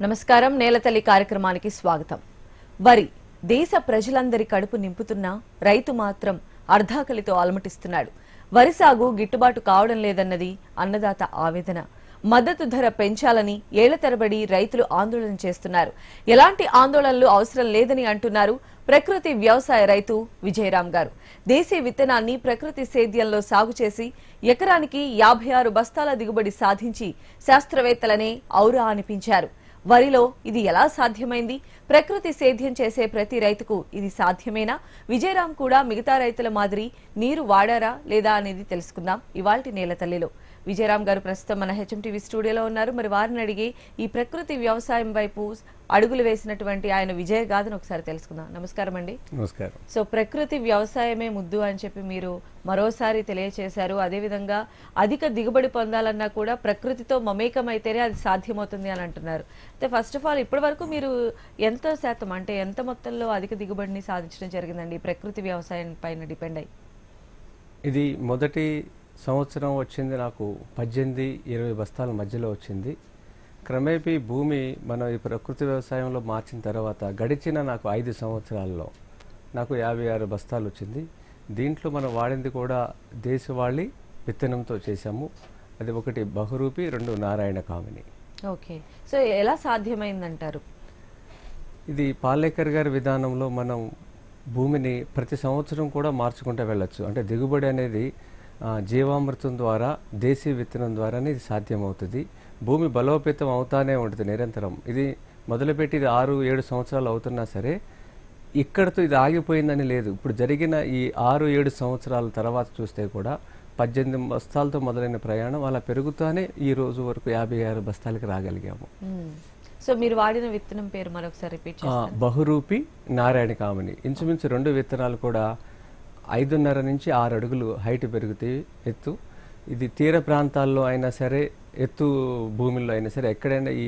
నమస్కారం నేలతల్లి కార్యక్రమానికి స్వాగతం. వరి దేశ ప్రజలందరి కడుపు నింపుతున్నా రైతు మాత్రం అర్ధాకలితో అలమటిస్తున్నాడు. వరి సాగు గిట్టుబాటు కావడం లేదన్నది అన్నదాత ఆవేదన. మద్దతు ధర పెంచాలని ఏళ్ల తరబడి రైతులు ఆందోళన చేస్తున్నారు. ఎలాంటి ఆందోళనలు అవసరం లేదని అంటున్నారు ప్రకృతి వ్యవసాయ రైతు విజయరాం గారు. దేశీ విత్తనాన్ని ప్రకృతి సేద్యంలో సాగు చేసి ఎకరానికి 56 బస్తాల దిగుబడి సాధించి శాస్త్రవేత్తలనే ఔరా అనిపించారు. వరిలో ఇది ఎలా సాధ్యమైంది? ప్రకృతి సేద్యం చేసే ప్రతి రైతుకు ఇది సాధ్యమేనా? విజయరాం కూడా మిగతా రైతుల మాదిరి నీరు వాడారా లేదా అనేది తెలుసుకుందాం ఇవాల్టి నేలతల్లిలో. విజయరాం గారు ప్రస్తుతం మన హెచ్ఎంటీవీ స్టూడియోలో ఉన్నారు. మరి వారిని అడిగి ఈ ప్రకృతి వ్యవసాయం వైపు అడుగులు వేసినటువంటి ఆయన విజయ గాథను ఒకసారి తెలుసుకుందాం. నమస్కారం అండి. నమస్కారం. సో ప్రకృతి వ్యవసాయమే ముద్దు అని చెప్పి మీరు మరోసారి తెలియజేశారు. అదేవిధంగా అధిక దిగుబడి పొందాలన్నా కూడా ప్రకృతితో మమేకమైతేనే అది సాధ్యమవుతుంది అని అంటున్నారు. అయితే ఫస్ట్ ఆఫ్ ఆల్ ఇప్పటి వరకు మీరు ఎంత శాతం అంటే ఎంత మొత్తంలో అధిక దిగుబడిని సాధించడం జరిగిందండి ప్రకృతి వ్యవసాయం పైన డిపెండ్ అయ్యి? ఇది మొదటి సంవత్సరం వచ్చింది నాకు 18-20 బస్తాల మధ్యలో వచ్చింది. క్రమేపీ భూమి మనం ఈ ప్రకృతి వ్యవసాయంలో మార్చిన తర్వాత గడిచిన నాకు 5 సంవత్సరాల్లో నాకు 56 బస్తాలు వచ్చింది. దీంట్లో మనం వాడింది కూడా దేశవాళీ విత్తనంతో చేశాము. అది ఒకటి బహురూపి, 2 నారాయణ కామిని. ఓకే, సో ఎలా సాధ్యమైందంటారు? ఇది పాలేకర్ గారి విధానంలో మనం భూమిని ప్రతి సంవత్సరం కూడా మార్చుకుంటూ వెళ్ళొచ్చు. అంటే దిగుబడి అనేది జీవామృతం ద్వారా, దేశీ విత్తనం ద్వారానే ఇది సాధ్యమవుతుంది. భూమి బలోపేతం అవుతానే ఉంటుంది నిరంతరం. ఇది మొదలుపెట్టి 6-7 సంవత్సరాలు అవుతున్నా సరే ఇక్కడితో ఇది ఆగిపోయిందని లేదు. ఇప్పుడు జరిగిన ఈ 6-7 సంవత్సరాల తర్వాత చూస్తే కూడా 18 బస్తాలతో మొదలైన ప్రయాణం అలా పెరుగుతూనే ఈ రోజు వరకు 56 బస్తాలకి రాగలిగాము. సో మీరు వాడిన విత్తనం పేరు మరొకసారి రిపీట్ చేస్తారా? బహురూపి, నారాయణ కామిని. ఇంచుమించు 2 విత్తనాలు కూడా 5.5 నుంచి 6 అడుగులు హైట్ పెరుగుతాయి ఎత్తు. ఇది తీర ప్రాంతాల్లో అయినా సరే, ఎత్తు భూమిలో అయినా సరే ఎక్కడైనా ఈ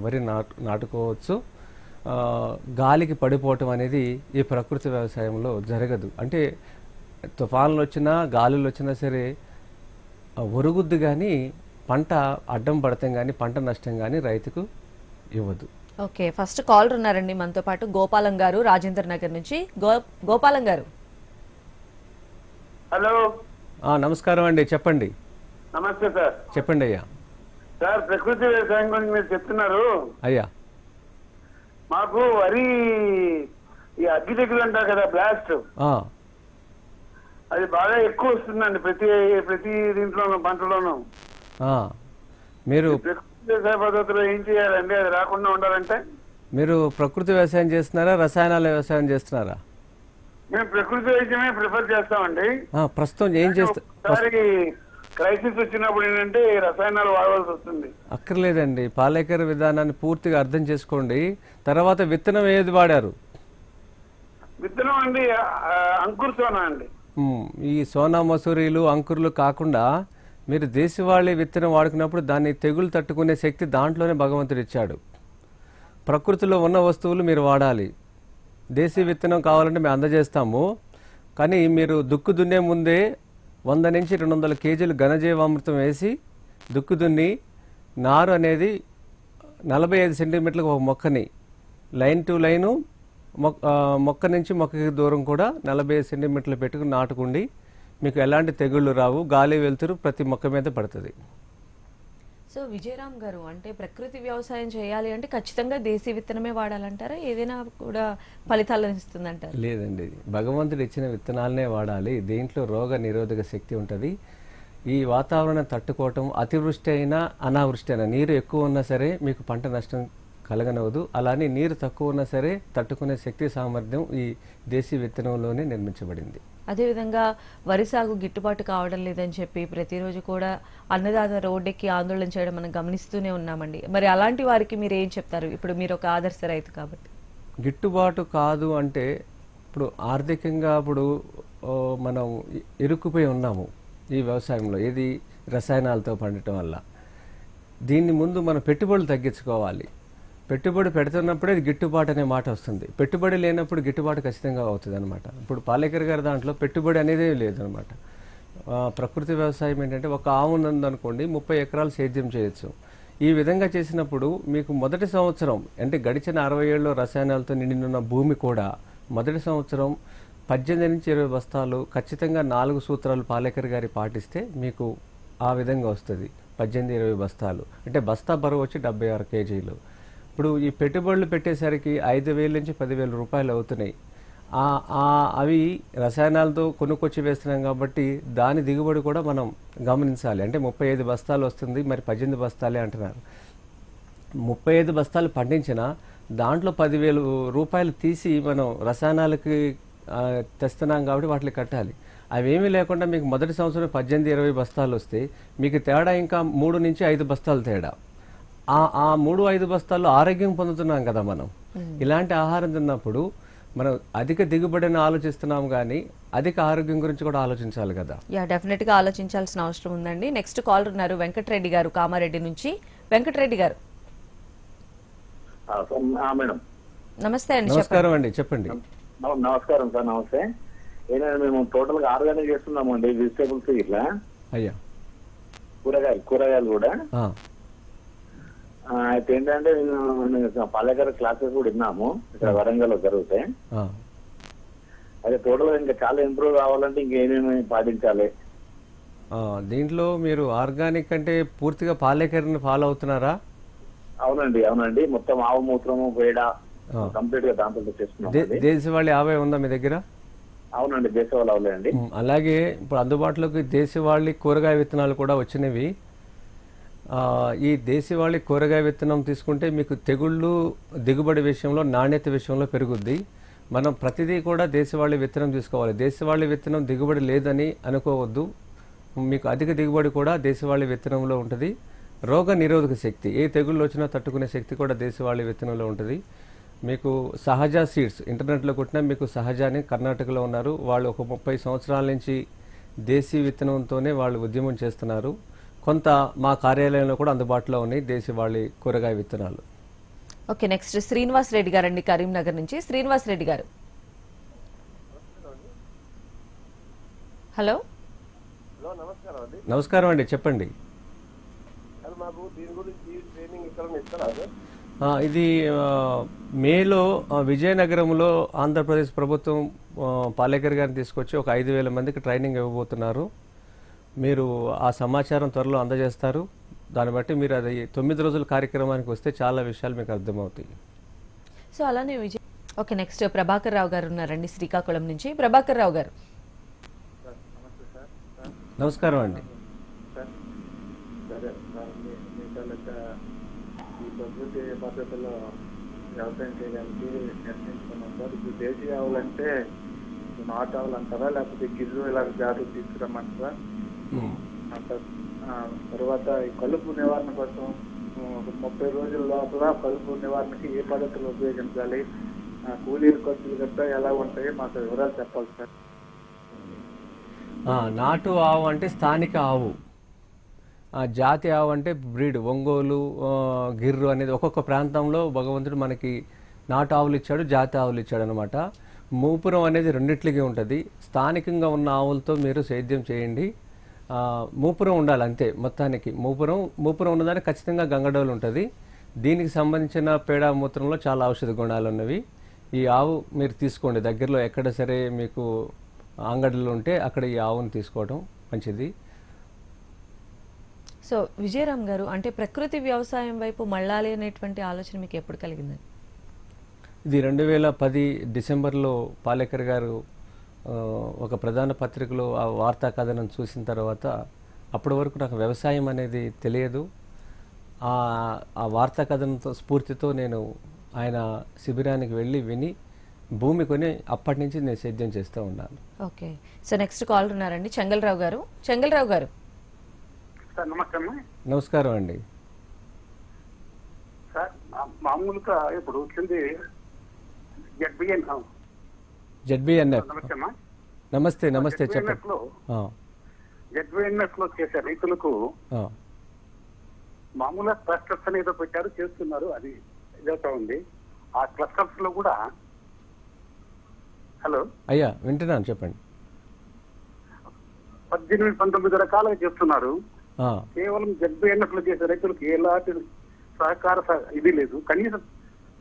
వరి నాటుకోవచ్చు. గాలికి పడిపోవటం అనేది ఈ ప్రకృతి వ్యవసాయంలో జరగదు. అంటే తుఫాన్లు వచ్చినా, గాలులు వచ్చినా సరే ఒరుగుద్దు కానీ పంట అడ్డం పడతాం కానీ పంట నష్టం కానీ రైతుకు ఇవ్వదు. ఓకే, ఫస్ట్ కాలర్ ఉన్నారండి మనతో పాటు గోపాలం గారు రాజేంద్ర నగర్ నుంచి. గోపాలం గారు. హలో, నమస్కారం అండి, చెప్పండి. నమస్తే సార్. చెప్పండి అయ్యా. సార్, ప్రకృతి వ్యవసాయం గురించి మీరు చెప్తున్నారు అయ్యా. మాకు వరి ఈ అగ్గి తెగులు అంటారు కదా, బ్లాస్ట్, అది బాగా ఎక్కువ వస్తుందండి ప్రతి దీంట్లోనూ, పంటలోనూ. మీరు ప్రకృతి వ్యవసాయ పద్ధతిలో ఏం చేయాలండి అది రాకుండా ఉండాలంటే? మీరు ప్రకృతి వ్యవసాయం చేస్తున్నారా, రసాయనాల వ్యవసాయం చేస్తున్నారా? మేము ప్రకృతి వ్యవసాయమే ప్రిఫర్ చేస్తామండి. ప్రస్తుతం ఏం చేస్తారు? క్రైసిస్ వచ్చినప్పుడు ఏంటంటే రసాయనాలు వాడవలసి వస్తుంది. అక్కర్లేదండి, పాలేకర్ విధానాన్ని పూర్తిగా అర్థం చేసుకోండి. తర్వాత విత్తనం ఏది వాడారు? విత్తనం అండి అంకుర్ సోనా అండి. ఈ సోనా మసూరీలు, అంకుర్లు కాకుండా మీరు దేశవాళీ విత్తనం వాడుకున్నప్పుడు దాన్ని తెగులు తట్టుకునే శక్తి దాంట్లోనే భగవంతుడు ఇచ్చాడు. ప్రకృతిలో ఉన్న వస్తువులు మీరు వాడాలి. దేశీ విత్తనం కావాలంటే మేము అందజేస్తాము. కానీ మీరు దుక్కు దున్నే ముందే 100 నుంచి 200 కేజీలు ఘనజీవామృతం వేసి దుక్కు దున్ని నారు అనేది 45 సెంటీమీటర్లకు ఒక మొక్కని లైన్ టు లైను మొక్క నుంచి మొక్కకి దూరం కూడా 45 సెంటీమీటర్లు పెట్టుకుని నాటుకుండి మీకు ఎలాంటి తెగుళ్ళు రావు. గాలి వెలుతురు ప్రతి మొక్క మీద పడుతుంది. సో విజయరాం గారు, అంటే ప్రకృతి వ్యవసాయం చేయాలి అంటే ఖచ్చితంగా దేశీ విత్తనమే వాడాలంటారా? ఏదైనా కూడా ఫలితాలను ఇస్తుందంటారా? లేదండి, భగవంతుడు ఇచ్చిన విత్తనాలనే వాడాలి. దీంట్లో రోగ నిరోధక శక్తి ఉంటుంది. ఈ వాతావరణం తట్టుకోవటం, అతివృష్టి అయినా అనావృష్టి అయినా, నీరు ఎక్కువ ఉన్నా సరే మీకు పంట నష్టం కలగనవదు. అలానే నీరు తక్కువ ఉన్నా సరే తట్టుకునే శక్తి సామర్థ్యం ఈ దేశీ విత్తనంలోనే నిర్మించబడింది. అదేవిధంగా వరి సాగు గిట్టుబాటు కావడం లేదని చెప్పి ప్రతిరోజు కూడా అన్నదాత రోడ్డెక్కి ఆందోళన చేయడం మనం గమనిస్తూనే ఉన్నామండి. మరి అలాంటి వారికి మీరు ఏం చెప్తారు? ఇప్పుడు మీరు ఒక ఆదర్శ రైతు కాబట్టి. గిట్టుబాటు కాదు అంటే ఇప్పుడు ఆర్థికంగా ఇప్పుడు మనం ఇరుక్కుపోయి ఉన్నాము ఈ వ్యవసాయంలో, ఏది రసాయనాలతో పండటం వల్ల. దీన్ని ముందు మనం పెట్టుబడులు తగ్గించుకోవాలి. పెట్టుబడి పెడుతున్నప్పుడే గిట్టుబాటు అనే మాట వస్తుంది. పెట్టుబడి లేనప్పుడు గిట్టుబాటు ఖచ్చితంగా అవుతుంది అనమాట. ఇప్పుడు పాలేకర్ గారి దాంట్లో పెట్టుబడి అనేది లేదనమాట. ప్రకృతి వ్యవసాయం ఏంటంటే ఒక ఆవు ఉందనుకోండి 30 ఎకరాలు సేద్యం చేయొచ్చు. ఈ విధంగా చేసినప్పుడు మీకు మొదటి సంవత్సరం అంటే గడిచిన 60 ఏళ్ళలో రసాయనాలతో నిండినున్న భూమి కూడా మొదటి సంవత్సరం 18 నుంచి 20 బస్తాలు ఖచ్చితంగా 4 సూత్రాలు పాలేకర్ గారి పాటిస్తే మీకు ఆ విధంగా వస్తుంది. 18-20 బస్తాలు అంటే బస్తా బరువు వచ్చి 76 కేజీలు. ఇప్పుడు ఈ పెట్టుబడులు పెట్టేసరికి 5,000 నుంచి 10,000 రూపాయలు అవుతున్నాయి. అవి రసాయనాలతో కొనుక్కొచ్చి వేస్తున్నాం కాబట్టి దాని దిగుబడి కూడా మనం గమనించాలి. అంటే 35 బస్తాలు వస్తుంది, మరి 18 బస్తాలే అంటున్నారు. 35 బస్తాలు పండించినా దాంట్లో 10,000 రూపాయలు తీసి మనం రసాయనాలకి తెస్తున్నాం కాబట్టి వాటిని కట్టాలి. అవేమీ లేకుండా మీకు మొదటి సంవత్సరం 18-20 బస్తాలు వస్తే మీకు తేడా ఇంకా 3 నుంచి 5 బస్తాలు తేడా. ఆ 3-5 బస్తాల్లో ఆరోగ్యం పొందుతున్నాం కదా మనం. ఇలాంటి ఆహారం తిన్నప్పుడు మనం అధిక దిగుబడిని ఆలోచిస్తున్నాం కానీ అధిక ఆరోగ్యం గురించి కూడా ఆలోచించాలి కదా. డెఫినెట్ గా ఆలోచించాల్సిన అవసరం ఉందండి. నెక్స్ట్ కాలర్ ఉన్నారు వెంకటరెడ్డి గారు కామారెడ్డి నుంచి. వెంకటరెడ్డి గారు మేడం నమస్తే అండి. నమస్కారం అండి, చెప్పండి. నమస్కారం సార్. నమస్తే. ఏదైనా మేము టోటల్ గా ఆర్గానిక్ చేస్తున్నామండి, వెజిటేబుల్స్ ఇట్లా అయ్యా కూరగాయలు కూడా. అయితే ఏంటంటే పాలేకర్ క్లాసెస్ కూడా విన్నాము ఇక్కడ వరంగల్ లో జరుగుతాయి. అదే టోటల్ గా ఇంకా చాలా ఇంప్రూవ్ కావాలంటే ఇంకేమేమి పాటించాలి? దీంట్లో మీరు ఆర్గానిక్ అంటే పూర్తిగా పాలేకర్ని ఫాలో అవుతున్నారా? అవునండి. మొత్తం ఆవు మూత్రము పేడ కంప్లీట్ గా దాంట్లో చేస్తున్నాం. దేశవాళీ ఆవే ఉందా మీ దగ్గర? అవునండి, దేశవాళీ ఆవులే అండి. అలాగే ఇప్పుడు అందుబాటులోకి దేశవాళీ కూరగాయ విత్తనాలు కూడా వచ్చినవి. ఈ దేశవాళీ కూరగాయ విత్తనం తీసుకుంటే మీకు తెగుళ్ళు దిగుబడి విషయంలో నాణ్యత విషయంలో పెరుగుద్ది. మనం ప్రతిదీ కూడా దేశవాళీ విత్తనం తీసుకోవాలి. దేశవాళీ విత్తనం దిగుబడి లేదని అనుకోవద్దు. మీకు అధిక దిగుబడి కూడా దేశవాళీ విత్తనంలో ఉంటుంది. రోగ నిరోధక శక్తి, ఏ తెగుళ్ళు వచ్చినా తట్టుకునే శక్తి కూడా దేశవాళీ విత్తనంలో ఉంటుంది. మీకు సహజ సీడ్స్ ఇంటర్నెట్లో కొట్టినా మీకు సహజాని కర్ణాటకలో ఉన్నారు. వాళ్ళు ఒక 30 సంవత్సరాల నుంచి దేశీ విత్తనంతోనే వాళ్ళు ఉద్యమం చేస్తున్నారు. కొంత మా కార్యాలయంలో కూడా అందుబాటులో ఉన్నాయి దేశవాళీ కూరగాయ విత్తనాలు. ఓకే, నెక్స్ట్ శ్రీనివాస్ రెడ్డి గారు అండి కరీంనగర్ నుంచి. శ్రీనివాస్ రెడ్డి గారు హలో. నమస్కారం అండి, చెప్పండి. ఇది మేలో విజయనగరంలో ఆంధ్రప్రదేశ్ ప్రభుత్వం పాలేకర్ గారిని తీసుకొచ్చి ఒక 5,000 మందికి ట్రైనింగ్ ఇవ్వబోతున్నారు. మీరు ఆ సమాచారం త్వరలో అందజేస్తారు. దాన్ని బట్టి మీరు అది 9 రోజుల కార్యక్రమానికి వస్తే చాలా విషయాలు మీకు అర్థమవుతాయి. సో అలానే ఓకే, నెక్స్ట్ ప్రభాకర్ రావు గారు ఉన్నారండి శ్రీకాకుళం నుంచి. ప్రభాకర్ రావు గారు నమస్కారం అండి. ప్రకృతి పద్ధతిలో వ్యవసాయం చేయడానికి నిర్ణయించుకున్నాం సార్. ఇప్పుడు దేశీయ ఆవులంటే నాటు ఆవులు అంటారా, లేకపోతే గిర్రు ఇలా జాతులు తీసుకురమ్మంటారా? తర్వాత ఈ కలుపు నివారణ కోసం 30 రోజుల లోపల కలుపు నివారణకి ఏ పద్ధతులు ఉపయోగించాలి, కూలీల ఖర్చులు గట్రా ఎలా ఉంటాయి, మాకు వివరాలు చెప్పాలి సార్. నాటు ఆవు అంటే స్థానిక ఆవు, జాతి ఆవు అంటే బ్రీడ్, ఒంగోలు, గిర్రు అనేది ఒక్కొక్క ప్రాంతంలో భగవంతుడు మనకి నాటు ఆవులు ఇచ్చాడు, జాతి ఆవులు ఇచ్చాడు అనమాట. మూపురం అనేది రెండిట్లకి ఉంటుంది. స్థానికంగా ఉన్న ఆవులతో మీరు సేద్యం చేయండి. మూపురం ఉండాలి అంతే మొత్తానికి. మూపురం ఉన్నదానికి ఖచ్చితంగా గంగడోలు ఉంటుంది. దీనికి సంబంధించిన పేడ మూత్రంలో చాలా ఔషధ గుణాలు ఉన్నవి. ఈ ఆవు మీరు తీసుకోండి, దగ్గరలో ఎక్కడ సరే మీకు అంగడిలో ఉంటే అక్కడ ఈ ఆవును తీసుకోవడం మంచిది. సో విజయరామ్ గారు, అంటే ప్రకృతి వ్యవసాయం వైపు మళ్ళాలి అనేటువంటి ఆలోచన మీకు ఎప్పుడు కలిగిందండి? ఇది 2010 డిసెంబర్లో పాలేకర్ గారు ఒక ప్రధాన పత్రికలో ఆ వార్తా కథనం చూసిన తర్వాత అప్పటి వరకు నాకు వ్యవసాయం అనేది తెలియదు. ఆ వార్తా కథనంతో స్ఫూర్తితో నేను ఆయన శిబిరానికి వెళ్ళి విని భూమి కొని అప్పటి నుంచి నేను సేద్యం చేస్తూ ఉన్నాను. ఓకే, సో నెక్స్ట్ కాల్ ఉన్నారండి చెంగల్రావు గారు. చెంగల్రావు గారు సార్ నమస్తే. నమస్కారం అండి. సార్ మామూలుగా ఇప్పుడు వచ్చింది జెడ్బిఎన్ఎఫ్. నమస్తే చెప్పండి. జెడ్బిఎన్ఎఫ్ లో చేసే రైతులకు మామూలుగా క్లస్టర్స్ అనేది పెట్టారు, చేస్తున్నారు, అది ఇదవుతా ఉంది. ఆ క్లస్టర్స్ లో కూడా హలో అయ్యా వింటున్నాను, చెప్పండి. 18-19 రకాలుగా చేస్తున్నారు. కేవలం జడ్బీఎన్ఎఫ్లో చేసే రైతులకు ఎలాంటి సహకార ఇది లేదు. కనీసం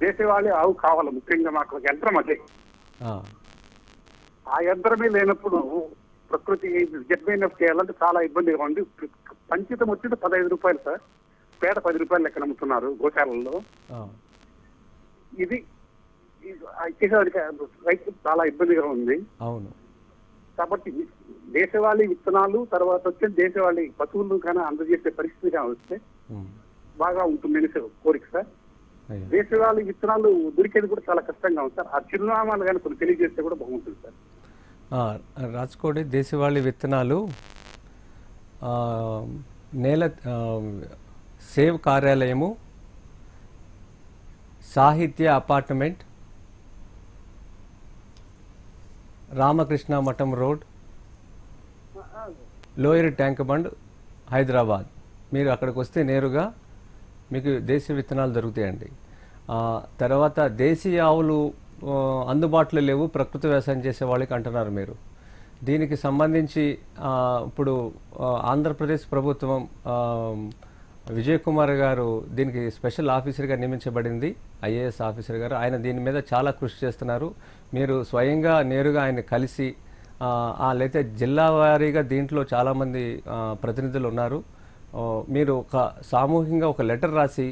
దేశవాళీ ఆవు కావాలి. ముఖ్యంగా మాకు యంత్రం అదే. ఆ యంత్రమే లేనప్పుడు ప్రకృతి జడ్బీఎన్ఎఫ్ చేయాలంటే చాలా ఇబ్బందిగా ఉంది. పంచితం వచ్చేది 15 రూపాయలు సార్, పేడ 10 రూపాయలు లెక్కన అమ్ముతున్నారు గోశాలల్లో. ఇది చేసేవాడికి రైతు చాలా ఇబ్బందిగా ఉంది. అవును. కాబట్టి దేశవాళీ విత్తనాలు తర్వాత వచ్చే దేశవాళీ పశువులు కానీ అందజేసే పరిస్థితిగా వస్తే బాగా ఉంటుందని కోరిక సార్. దేశవాళీ విత్తనాలు దొరికేది కూడా చాలా కష్టంగా ఉంది సార్. ఆ చిరునామాలు కానీ కొన్ని తెలియజేస్తే కూడా బాగుంటుంది సార్. రాజకోటి దేశవాళీ విత్తనాలు నేల సేవ్ కార్యాలయము, సాహిత్య అపార్ట్మెంట్, రామకృష్ణ మఠం road, lower tank bund, Hyderabad. మీరు అక్కడికి వస్తే నేరుగా మీకు దేశీయ విత్తనాలు దొరుకుతాయండి. తర్వాత దేశీయ ఆవులు అందుబాటులో లేవు ప్రకృతి వ్యవసాయం చేసే వాళ్ళకి అంటున్నారు మీరు. దీనికి సంబంధించి ఇప్పుడు ఆంధ్రప్రదేశ్ ప్రభుత్వం విజయ్ కుమార్ గారు దీనికి స్పెషల్ ఆఫీసర్గా నియమించబడింది, ఐఏఎస్ ఆఫీసర్ గారు. ఆయన దీని మీద చాలా కృషి చేస్తున్నారు. మీరు స్వయంగా నేరుగా ఆయన కలిసి లేకపోతే జిల్లా వారీగా దీంట్లో చాలామంది ప్రతినిధులు ఉన్నారు. మీరు ఒక సామూహికంగా ఒక లెటర్ రాసి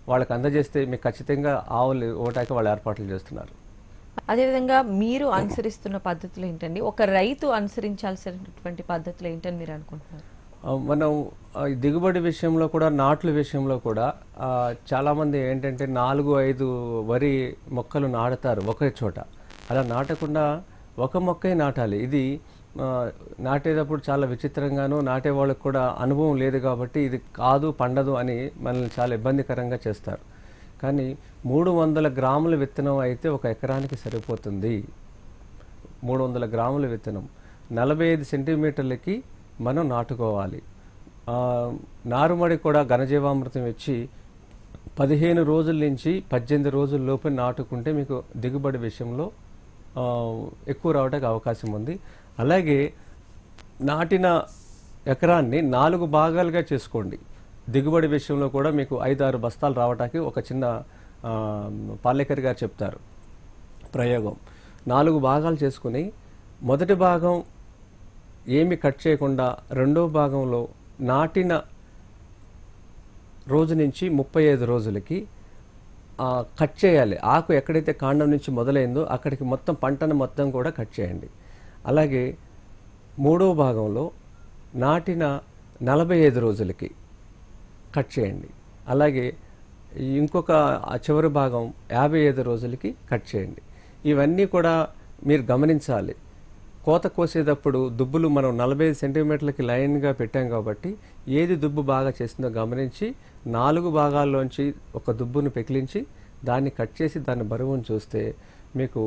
వాళ్ళకి అందజేస్తే మీకు ఖచ్చితంగా ఆవులు ఇవ్వటానికి వాళ్ళు ఏర్పాట్లు చేస్తున్నారు. అదేవిధంగా మీరు అనుసరిస్తున్న పద్ధతులు ఏంటండి? ఒక రైతు అనుసరించాల్సినటువంటి పద్ధతులు ఏంటని మీరు అనుకుంటున్నారు? మనం దిగుబడి విషయంలో కూడా, నాట్ల విషయంలో కూడా చాలామంది ఏంటంటే 4-5 వరి మొక్కలు నాటుతారు ఒకే చోట. అలా నాటకుండా ఒక మొక్కే నాటాలి. ఇది నాటేటప్పుడు చాలా విచిత్రంగాను, నాటే వాళ్ళకు కూడా అనుభవం లేదు కాబట్టి ఇది కాదు పండదు అని మనల్ని చాలా ఇబ్బందికరంగా చేస్తారు. కానీ 300 గ్రాముల విత్తనం అయితే ఒక ఎకరానికి సరిపోతుంది. 300 గ్రాముల విత్తనం 45 సెంటీమీటర్లకి మనం నాటుకోవాలి. నారుమడి కూడా ఘనజీవామృతం ఇచ్చి 15 రోజుల నుంచి 18 రోజుల లోపు నాటుకుంటే మీకు దిగుబడి విషయంలో ఎక్కువ రావడానికి అవకాశం ఉంది. అలాగే నాటిన ఎకరాన్ని 4 భాగాలుగా చేసుకోండి. దిగుబడి విషయంలో కూడా మీకు 5-6 బస్తాలు రావడానికి ఒక చిన్న పాలేకర్ గారు చెప్తారు ప్రయోగం. 4 భాగాలు చేసుకుని మొదటి భాగం ఏమి కట్ చేయకుండా రెండో భాగంలో నాటిన రోజు నుంచి 35 రోజులకి కట్ చేయాలి. ఆకు ఎక్కడైతే కాండం నుంచి మొదలైందో అక్కడికి మొత్తం పంటను మొత్తం కూడా కట్ చేయండి. అలాగే మూడో భాగంలో నాటిన 45 రోజులకి కట్ చేయండి. అలాగే ఇంకొక చివరి భాగం 55 రోజులకి కట్ చేయండి. ఇవన్నీ కూడా మీరు గమనించాలి. కోత కోసేటప్పుడు దుబ్బులు మనం 45 సెంటీమీటర్లకి లైన్గా పెట్టాం కాబట్టి ఏది దుబ్బు బాగా చేసిందో గమనించి 4 భాగాల్లోంచి ఒక దుబ్బును పెకిలించి దాన్ని కట్ చేసి దాని బరువును చూస్తే మీకు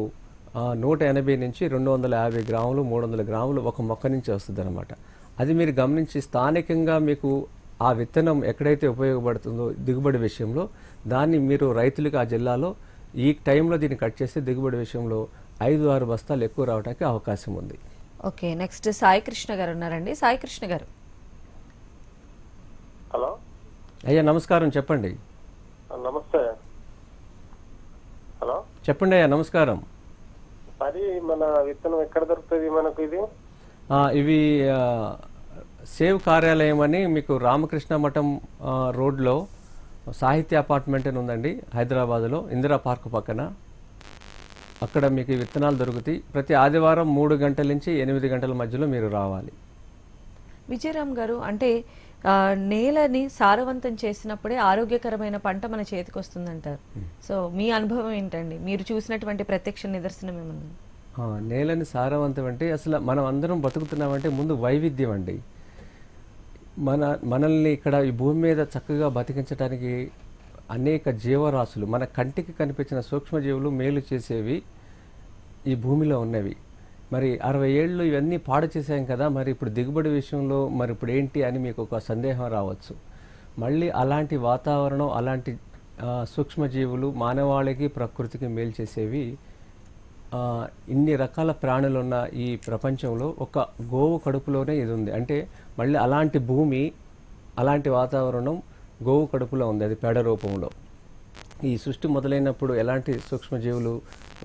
180 నుంచి 250 గ్రాములు 300 గ్రాములు ఒక మొక్క నుంచి వస్తుంది అనమాట. అది మీరు గమనించి స్థానికంగా మీకు ఆ విత్తనం ఎక్కడైతే ఉపయోగపడుతుందో దిగుబడి విషయంలో దాన్ని మీరు రైతులకు ఆ జిల్లాలో ఈ టైంలో దీన్ని కట్ చేస్తే దిగుబడి విషయంలో 5-6 బస్తాలు ఎక్కువ రావడానికి అవకాశం ఉంది. ఓకే, నెక్స్ట్ సాయి కృష్ణ గారు ఉన్నారండి. సాయి కృష్ణ గారు. హలో అయ్యా నమస్కారం, చెప్పండి. నమస్తే. హలో చెప్పండి అయ్యా నమస్కారం. మరి మన విత్తనం ఎక్కడ దొరుకుతుంది మనకు? ఇవి సేవ్ కార్యాలయం అని మీకు రామకృష్ణ మఠం రోడ్లో సాహిత్య అపార్ట్మెంట్ అని ఉందండి హైదరాబాద్లో, ఇందిరా పార్క్ పక్కన. అక్కడ మీకు విత్తనాలు దొరుకుతాయి. ప్రతి ఆదివారం 3 గంటల నుంచి 8 గంటల మధ్యలో మీరు రావాలి. విజయరామ్ గారు, అంటే నేలని సారవంతం చేసినప్పుడే ఆరోగ్యకరమైన పంట మన చేతికి వస్తుందంటారు. సో మీ అనుభవం ఏంటండి? మీరు చూసినటువంటి ప్రత్యక్ష నిదర్శనం ఏమన్నా? నేలని సారవంతం అంటే అసలు మనం అందరం బతుకుతున్నామంటే ముందు వైవిధ్యం అండి. మనల్ని ఇక్కడ ఈ భూమి మీద చక్కగా బతికించడానికి అనేక జీవరాశులు, మన కంటికి కనిపించిన సూక్ష్మజీవులు మేలు చేసేవి ఈ భూమిలో ఉన్నవి. మరి 60 ఏళ్ళు ఇవన్నీ పాడు చేసాం కదా, మరి ఇప్పుడు దిగుబడి విషయంలో మరి ఇప్పుడు ఏంటి అని మీకు ఒక సందేహం రావచ్చు. మళ్ళీ అలాంటి వాతావరణం, అలాంటి సూక్ష్మజీవులు మానవాళికి ప్రకృతికి మేలు చేసేవి ఇన్ని రకాల ప్రాణులున్న ఈ ప్రపంచంలో ఒక గోవు కడుపులోనే ఇది ఉంది. అంటే మళ్ళీ అలాంటి భూమి అలాంటి వాతావరణం గోవు కడుపులో ఉంది, అది పేడ రూపంలో. ఈ సృష్టి మొదలైనప్పుడు ఎలాంటి సూక్ష్మజీవులు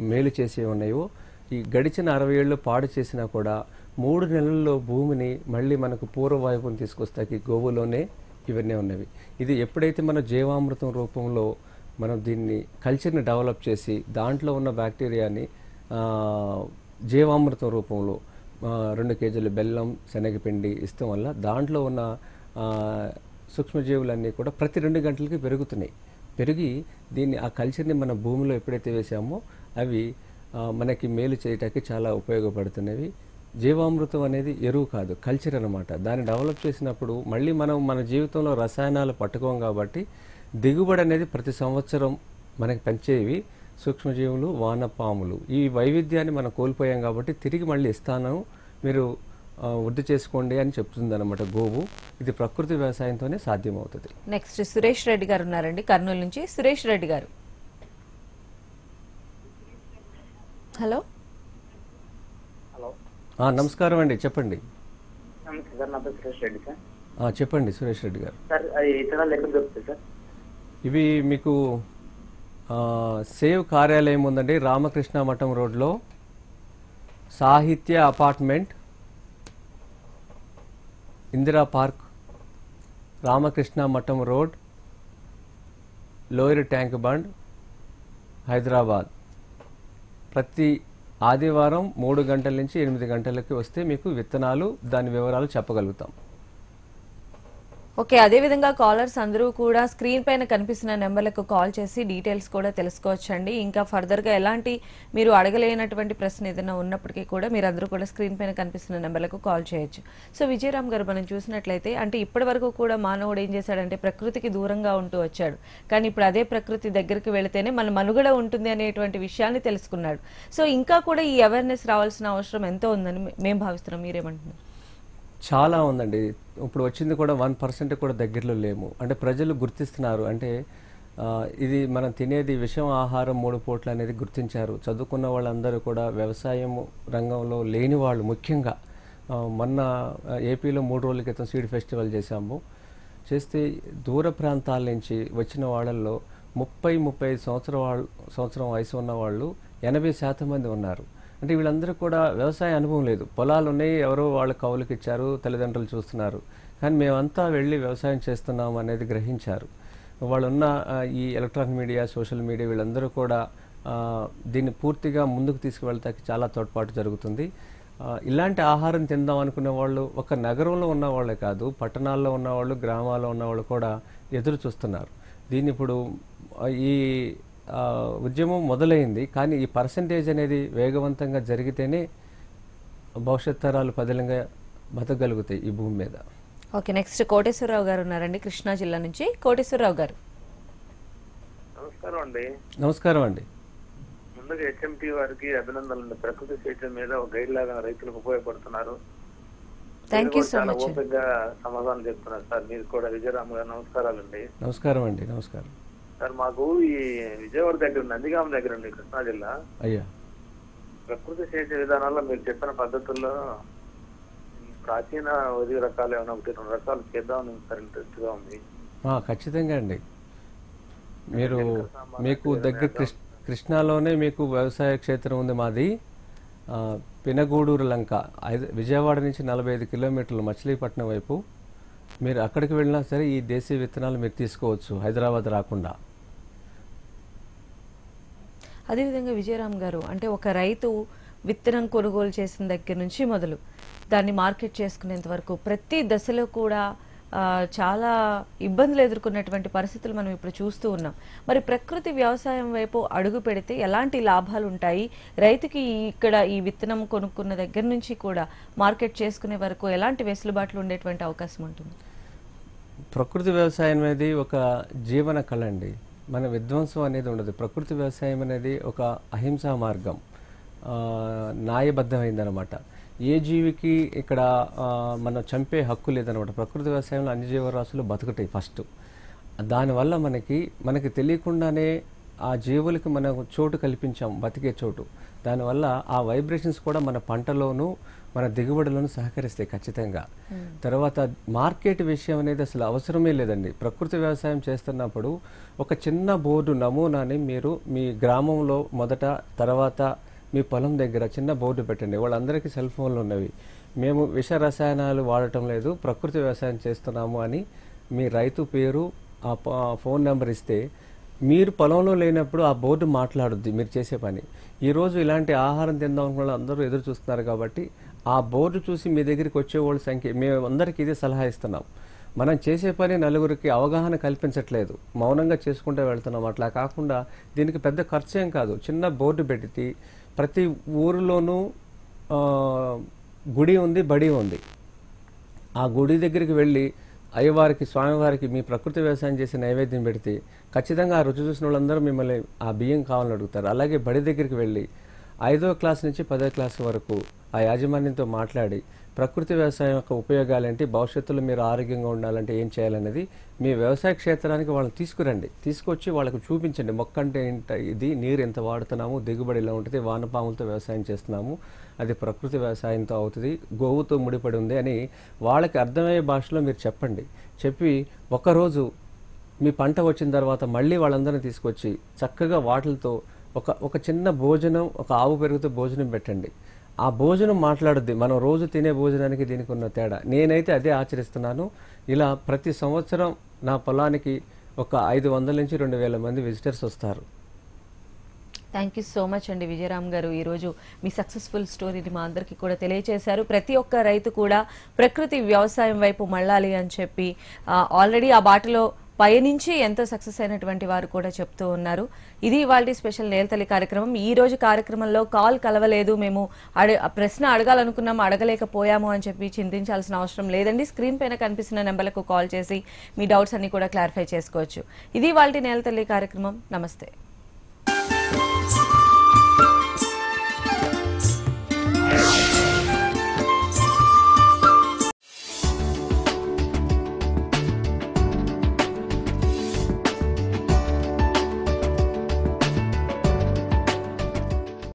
మేలు చేసి ఉన్నాయో ఈ గడిచిన 60 ఏళ్ళు పాడు చేసినా కూడా 3 నెలల్లో భూమిని మళ్ళీ మనకు పూర్వవాయువుని తీసుకొస్తాకి గోవులోనే ఇవన్నీ ఉన్నవి. ఇది ఎప్పుడైతే మన జీవామృతం రూపంలో మనం దీన్ని కల్చర్ని డెవలప్ చేసి దాంట్లో ఉన్న బ్యాక్టీరియాని జీవామృతం రూపంలో 2 కేజీలు బెల్లం శనగపిండి ఇష్టం వల్ల దాంట్లో ఉన్న సూక్ష్మజీవులన్నీ కూడా ప్రతి 2 గంటలకి పెరుగుతున్నాయి. పెరిగి దీన్ని ఆ కల్చర్ని మన భూమిలో ఎప్పుడైతే వేసామో అవి మనకి మేలు చేయటానికి చాలా ఉపయోగపడుతున్నవి. జీవామృతం అనేది ఎరువు కాదు, కల్చర్ అన్నమాట. దాన్ని డెవలప్ చేసినప్పుడు మళ్ళీ మనం మన జీవితంలో రసాయనాలు పట్టుకోం కాబట్టి దిగుబడి అనేది ప్రతి సంవత్సరం మనకి పెంచేవి సూక్ష్మజీవులు, వానపాములు. ఈ వైవిధ్యాన్ని మనం కోల్పోయాం కాబట్టి తిరిగి మళ్ళీ ఇస్తాను, మీరు వృద్ధి చేసుకోండి అని చెప్తుంది అనమాట గోవు. ఇది ప్రకృతి వ్యవసాయంతోనే సాధ్యమవుతుంది. నెక్స్ట్ సురేష్ రెడ్డి గారు ఉన్నారండి కర్నూలు నుంచి. సురేష్ రెడ్డి గారు, హలో. హలో, నమస్కారం అండి, చెప్పండి. నమస్తే సార్, నా పేరు సురేష్ రెడ్డి సార్. చెప్పండి సురేష్ రెడ్డి గారు. సార్ అది ఇతర లెక్క దొరుకుతాయి సార్? ఇవి మీకు సేవ్ కార్యాలయం ఉందండి, రామకృష్ణ మఠం రోడ్లో, సాహిత్య అపార్ట్మెంట్, ఇందిరా పార్క్, రామకృష్ణ మఠం road, lower tank bund, Hyderabad. ప్రతి ఆదివారం 3 గంటల నుంచి 8 గంటలకి వస్తే మీకు విత్తనాలు, దాని వివరాలు చెప్పగలుగుతాం. ఓకే, అదేవిధంగా కాలర్స్ అందరూ కూడా స్క్రీన్ పైన కనిపిస్తున్న నెంబర్లకు కాల్ చేసి డీటెయిల్స్ కూడా తెలుసుకోవచ్చండి. ఇంకా ఫర్దర్గా ఎలాంటి మీరు అడగలేనటువంటి ప్రశ్న ఏదైనా ఉన్నప్పటికీ కూడా మీరు అందరూ కూడా స్క్రీన్ పైన కనిపిస్తున్న నెంబర్లకు కాల్ చేయొచ్చు. సో విజయరామ్ గారు, మనం చూసినట్లయితే అంటే ఇప్పటి వరకు కూడా మానవుడు ఏం చేశాడంటే ప్రకృతికి దూరంగా ఉంటూ వచ్చాడు. కానీ ఇప్పుడు అదే ప్రకృతి దగ్గరికి వెళితేనే మన మనుగడ ఉంటుంది అనేటువంటి విషయాన్ని తెలుసుకున్నాడు. సో ఇంకా కూడా ఈ అవేర్నెస్ రావాల్సిన అవసరం ఎంతో ఉందని మేము భావిస్తున్నాం. మీరేమంటున్నారు? చాలా ఉందండి. ఇప్పుడు వచ్చింది కూడా 1% కూడా దగ్గరలో లేము. అంటే ప్రజలు గుర్తిస్తున్నారు. అంటే ఇది మనం తినేది విషం ఆహారం 3 పూట్ల అనేది గుర్తించారు. చదువుకున్న వాళ్ళందరూ కూడా వ్యవసాయం రంగంలో లేని వాళ్ళు ముఖ్యంగా. మొన్న ఏపీలో 3 రోజుల క్రితం సీడ్ ఫెస్టివల్ చేశాము. చేస్తే దూర ప్రాంతాల నుంచి వచ్చిన వాళ్ళల్లో 30-35 సంవత్సరం వయసు ఉన్న వాళ్ళు 80% మంది ఉన్నారు. అంటే వీళ్ళందరూ కూడా వ్యవసాయ అనుభవం లేదు, పొలాలు ఉన్నాయి, ఎవరో వాళ్ళ కౌలుకి ఇచ్చారు, తల్లిదండ్రులు చూస్తున్నారు. కానీ మేమంతా వెళ్ళి వ్యవసాయం చేస్తున్నాం అనేది గ్రహించారు. వాళ్ళున్న ఈ ఎలక్ట్రానిక్ మీడియా, సోషల్ మీడియా వీళ్ళందరూ కూడా దీన్ని పూర్తిగా ముందుకు తీసుకువెళ్తాకి చాలా తోడ్పాటు జరుగుతుంది. ఇలాంటి ఆహారం తిందాం అనుకునే వాళ్ళు ఒక నగరంలో ఉన్న వాళ్ళే కాదు, పట్టణాల్లో ఉన్నవాళ్ళు, గ్రామాల్లో ఉన్నవాళ్ళు కూడా ఎదురు చూస్తున్నారు. దీన్ని ఇప్పుడు ఈ ఉద్యమం మొదలైంది. కానీ ఈ పర్సంటేజ్ అనేది వేగవంతంగా జరిగితేనే భవిష్యత్ తరాలు పదిలంగా బతకగలుగుతాయి ఈ భూమి మీద. ఓకే, నెక్స్ట్ కోటేశ్వరరావు గారు ఉన్నారండి కృష్ణా జిల్లా నుంచి. కోటేశ్వరరావు గారు, నమస్కారం అండి. నమస్కారం అండి. ముందుగా హెచ్ఎంటీ వారికి అభినందనలు. ప్రకృతి సేద్యం మీద ఒక గైడ్ లాగా రైతులకు ఉపయోగపడుతున్నారు. Thank you so much. ఓపికగా సమాధానం చెప్తున్నారు సార్. మీరు కూడా విజయరామ్ గారు నమస్కారాలండి. నమస్కారం అండి. నమస్కారం సార్. మాకు ఈ విజయవాడ దగ్గర నందిగామ దగ్గర ఉంది కృష్ణా జిల్లా. అయ్యా, ప్రకృతి సేద్య విధానాల్లో మీరు చెప్పిన పద్ధతుల్లో ప్రాచీన వరి రకాలు ఏమైనా 1-2 రకాలు చేద్దామని సార్ ఇంట్రెస్ట్ గా ఉంది. ఖచ్చితంగా అండి. మీరు మీకు దగ్గర కృష్ణాలోనే మీకు వ్యవసాయ క్షేత్రం ఉంది. మాది పినగూడూరు లంక, విజయవాడ నుంచి 45 కిలోమీటర్లు మచిలీపట్నం వైపు. మీరు అక్కడికి వెళ్ళినా సరే ఈ దేశీయ విత్తనాలు మీరు తీసుకోవచ్చు, హైదరాబాద్ రాకుండా. అదేవిధంగా విజయరామ్ గారు, అంటే ఒక రైతు విత్తనం కొనుగోలు చేసిన దగ్గర నుంచి మొదలు దాన్ని మార్కెట్ చేసుకునేంత వరకు ప్రతి దశలో కూడా చాలా ఇబ్బందులు ఎదుర్కొన్నటువంటి పరిస్థితులు మనం ఇప్పుడు చూస్తూ ఉన్నాం. మరి ప్రకృతి వ్యవసాయం వైపు అడుగు పెడితే ఎలాంటి లాభాలు ఉంటాయి? రైతుకి ఇక్కడ ఈ విత్తనం కొనుక్కున్న దగ్గర నుంచి కూడా మార్కెట్ చేసుకునే వరకు ఎలాంటి వెసులుబాట్లు ఉండేటువంటి అవకాశం ఉంటుంది? ప్రకృతి వ్యవసాయం అనేది ఒక జీవన కళ అండి. మన విధ్వంసం అనేది ఉండదు. ప్రకృతి వ్యవసాయం అనేది ఒక అహింసా మార్గం, న్యాయబద్ధమైందనమాట. ఏ జీవికి ఇక్కడ మనం చంపే హక్కు లేదనమాట. ప్రకృతి వ్యవసాయంలో అన్ని జీవరాశులు బతుకుతాయి ఫస్ట్. దానివల్ల మనకి తెలియకుండానే ఆ జీవులకి మనం చోటు కల్పించాం, బతికే చోటు. దానివల్ల ఆ వైబ్రేషన్స్ కూడా మన పంటలోనూ మన దిగుబడిలోనూ సహకరిస్తాయి ఖచ్చితంగా. తర్వాత మార్కెట్ విషయం అనేది అసలు అవసరమే లేదండి. ప్రకృతి వ్యవసాయం చేస్తున్నప్పుడు ఒక చిన్న బోర్డు నమూనాని మీరు మీ గ్రామంలో మొదట, తర్వాత మీ పొలం దగ్గర చిన్న బోర్డు పెట్టండి. వాళ్ళందరికీ సెల్ ఫోన్లు ఉన్నవి. మేము విష రసాయనాలు వాడటం లేదు, ప్రకృతి వ్యవసాయం చేస్తున్నాము అని మీ రైతు పేరు, ఆ ఫోన్ నెంబర్ ఇస్తే మీరు పొలంలో లేనప్పుడు ఆ బోర్డు మాట్లాడుద్ది మీరు చేసే పని. ఈరోజు ఇలాంటి ఆహారం తిందాం అనుకున్న అందరూ ఎదురు చూస్తున్నారు కాబట్టి ఆ బోర్డు చూసి మీ దగ్గరికి వచ్చేవాళ్ళ సంఖ్య, మేము అందరికీ ఇదే సలహా ఇస్తున్నాం. మనం చేసే పని నలుగురికి అవగాహన కల్పించట్లేదు, మౌనంగా చేసుకుంటూ వెళ్తున్నాం. అట్లా కాకుండా దీనికి పెద్ద ఖర్చు ఏం కాదు. చిన్న బోర్డు పెట్టి ప్రతి ఊరిలోనూ గుడి ఉంది, బడి ఉంది. ఆ గుడి దగ్గరికి వెళ్ళి అయ్యవారికి, స్వామివారికి మీ ప్రకృతి వ్యవసాయం చేసి నైవేద్యం పెడితే ఖచ్చితంగా ఆ రుచి చూసిన వాళ్ళందరూ మిమ్మల్ని ఆ బియ్యం కావాలని అడుగుతారు. అలాగే బడి దగ్గరికి వెళ్ళి 5వ క్లాస్ నుంచి 10వ క్లాస్ వరకు ఆ యాజమాన్యంతో మాట్లాడి ప్రకృతి వ్యవసాయం యొక్క ఉపయోగాలేంటి, భవిష్యత్తులో మీరు ఆరోగ్యంగా ఉండాలంటే ఏం చేయాలనేది మీ వ్యవసాయ క్షేత్రానికి వాళ్ళని తీసుకురండి. తీసుకొచ్చి వాళ్ళకు చూపించండి. మొక్క అంటే ఏంటి, ఇది నీరు ఎంత వాడుతున్నాము, దిగుబడి ఎలా ఉంటుంది, వానపాములతో వ్యవసాయం చేస్తున్నాము, అది ప్రకృతి వ్యవసాయంతో అవుతుంది, గోవుతో ముడిపడి ఉంది అని వాళ్ళకి అర్థమయ్యే భాషలో మీరు చెప్పండి. చెప్పి ఒకరోజు మీ పంట వచ్చిన తర్వాత మళ్ళీ వాళ్ళందరినీ తీసుకొచ్చి చక్కగా వాటిలతో ఒక చిన్న భోజనం, ఒక ఆవు పెరుగుతో భోజనం పెట్టండి. ఆ భోజనం మాట్లాడుద్ది. మనం రోజు తినే భోజనానికి దీనికి ఉన్న తేడా. నేనైతే అదే ఆచరిస్తున్నాను. ఇలా ప్రతి సంవత్సరం నా పొలానికి ఒక 500 నుంచి 2000 మంది విజిటర్స్ వస్తారు. థ్యాంక్ యూ సో మచ్ అండి విజయరామ్ గారు. ఈరోజు మీ సక్సెస్ఫుల్ స్టోరీని మా అందరికీ కూడా తెలియజేశారు. ప్రతి ఒక్క రైతు కూడా ప్రకృతి వ్యవసాయం వైపు మళ్ళాలి అని చెప్పి ఆల్రెడీ ఆ బాటలో పయనించి ఎంతో సక్సెస్ అయినటువంటి వారు కూడా చెప్తూ ఉన్నారు. ఇది ఇవాళ స్పెషల్ నేలతల్లి కార్యక్రమం. ఈ రోజు కార్యక్రమంలో కాల్ కలవలేదు, మేము ప్రశ్న అడగాలనుకున్నాము అడగలేకపోయాము అని చెప్పి చింతించాల్సిన అవసరం లేదండి. స్క్రీన్ పైన కనిపిస్తున్న నెంబర్లకు కాల్ చేసి మీ డౌట్స్ అన్ని కూడా క్లారిఫై చేసుకోవచ్చు. ఇది ఇవాళ నేలతల్లి కార్యక్రమం. నమస్తే.